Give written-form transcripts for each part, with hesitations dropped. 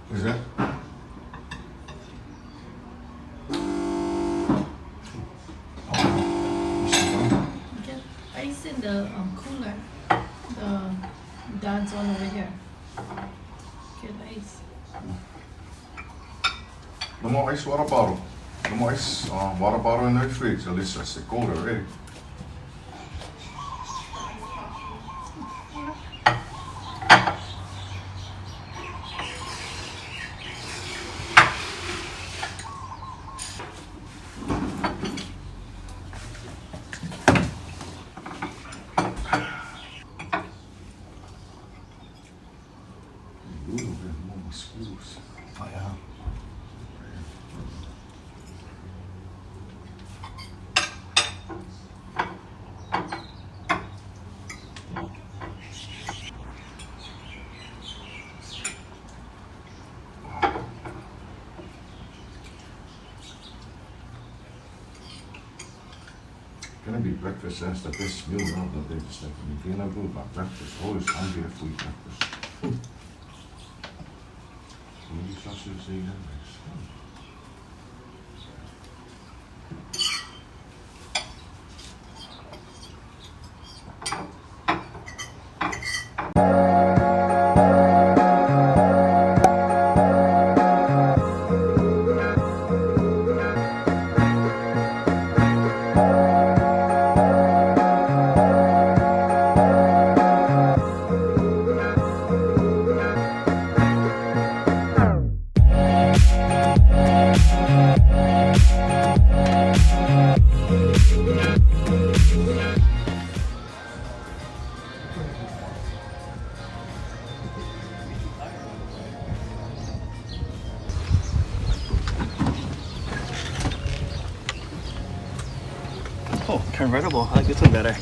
Is that? Get ice in the cooler. The dad's one over here. Get ice. No more ice water bottle. No more ice water bottle in the fridge. At least that's cold already. Oh yeah. Gonna be breakfast. That's the best meal of the day. Just like when you're feeling good about breakfast. Always hungry after we eat breakfast. Maybe sausage, eggs, and rice. Oh, convertible. I like this one better.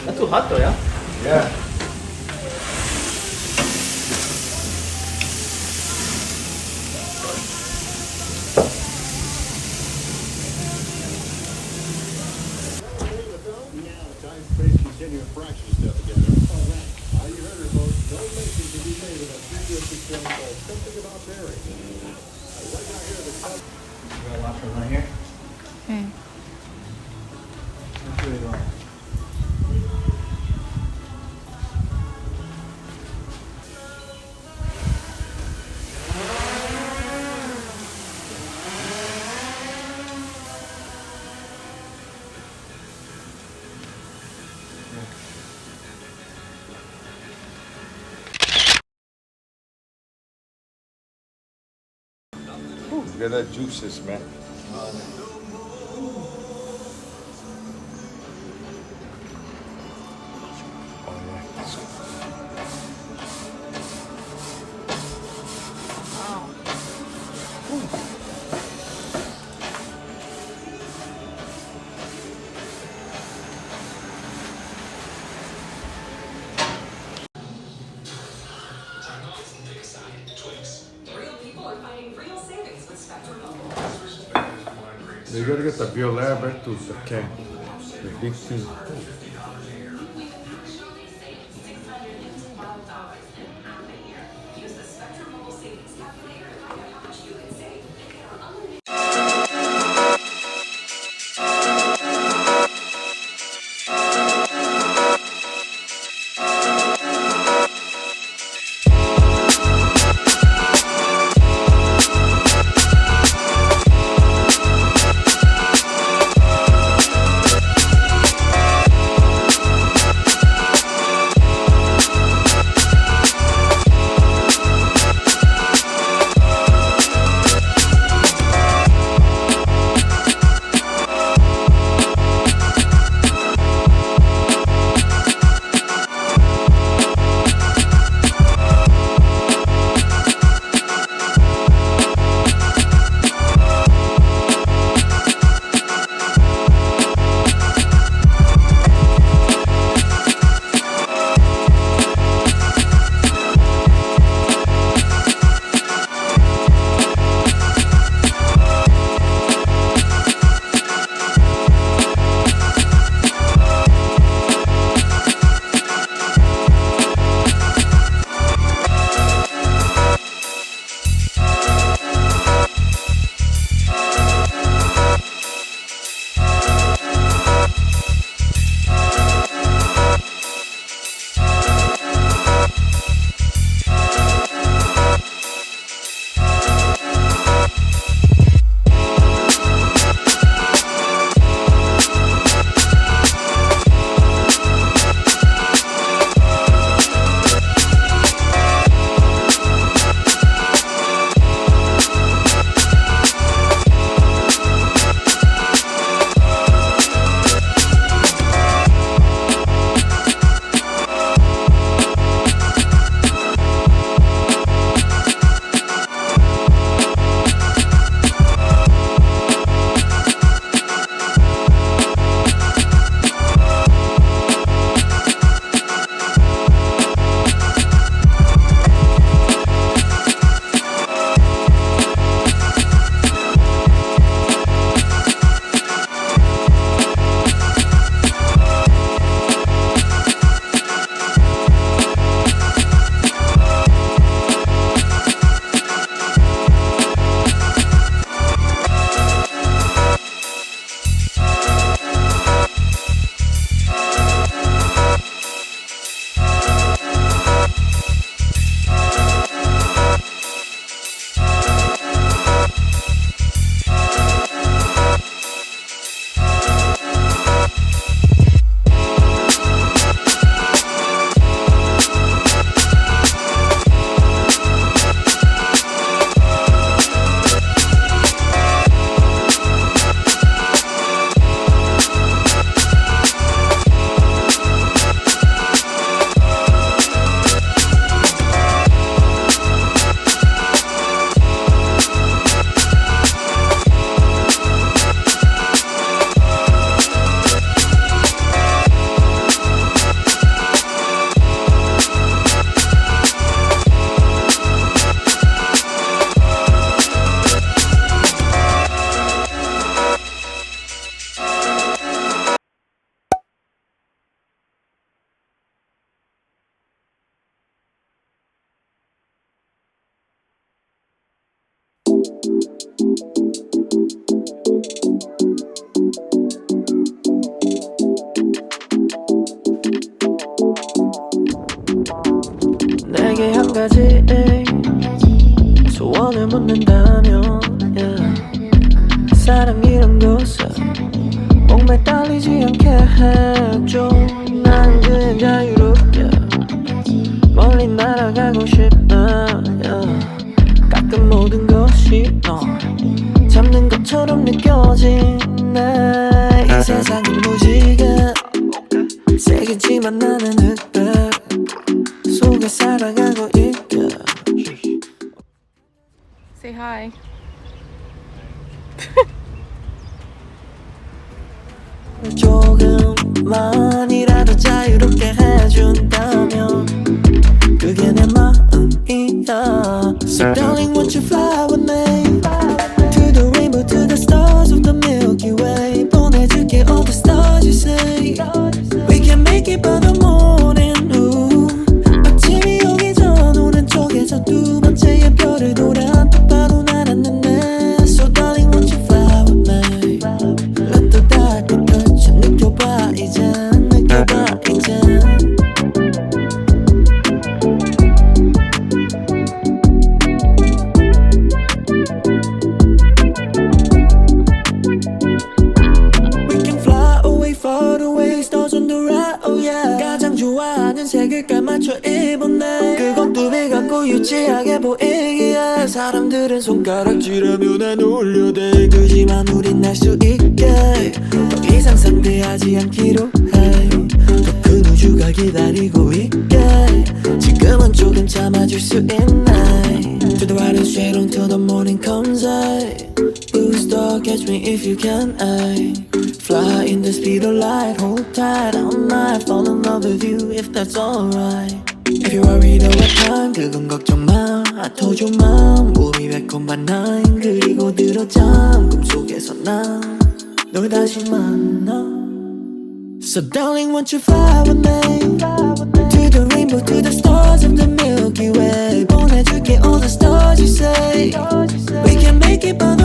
Not too hot though, yeah? Yeah. Time-space continuum fraction step together. All right. You heard her, folks. No mention can be made of a futuristic film called Something About Mary. Right now here, the top. We got lots right here. Okay. That's really long. Look at that juices, man. Oh, yeah. Real people are finding real savings with Spectrum Mobile. You gotta get the viola back to the can. The big thing. Use the Spectrum Mobile savings calculator to find out how much you can save and get our unlimited. 가지 소원을 묻는다면 사랑이란 것을 목매 딸리지 않게 해줘. 난 그냥 자유롭게 멀리 날아가고 싶다. 가끔 모든 것이 너 잡는 것처럼 느껴지네. 이 세상은 무지개 세겠지만 나는 흑백 속에 살아가고 있게. Say hi. 조금만이라도 자유롭게 해준다면 그게 내 마음이야. So darling won't you fly with me to the rainbow, to the stars of the Milky Way. 보내줄게 all the stars you say. We can make it by the morning. 아침이 오기 전 오른쪽에서 두 번째의 별을 돌아 똑바로 날았는데. So darling won't you fly with me. Let the dark touch 느껴봐 이제 느껴봐 이제. We can fly away far away stars on the right, oh yeah. 가장 좋아하는 색을 맞춰 입었네. 그것도 배갖고 유치하게 보이기에 사람들은 손가락질하며 난 올려대. 그지만 우린 날 수 있게 더 이상 상대하지 않기로 해. 더 큰 우주가 기다리고 있게 지금은 조금 참아줄 수 있네. To the right and straight on till the morning comes. Blue star catch me if you can. Fly in the speed of light, hold tight. I might fall in love with you if that's alright. If you're worried about time, 그건 걱정 마. I told you mom, we'll be back on by 9. 그리고 들어잠 꿈속에서 난 널 다시 만나. So darling won't you fly with me to the rainbow, to the stars of the Milky Way. 보내줄게 all the stars you say. We can make it by the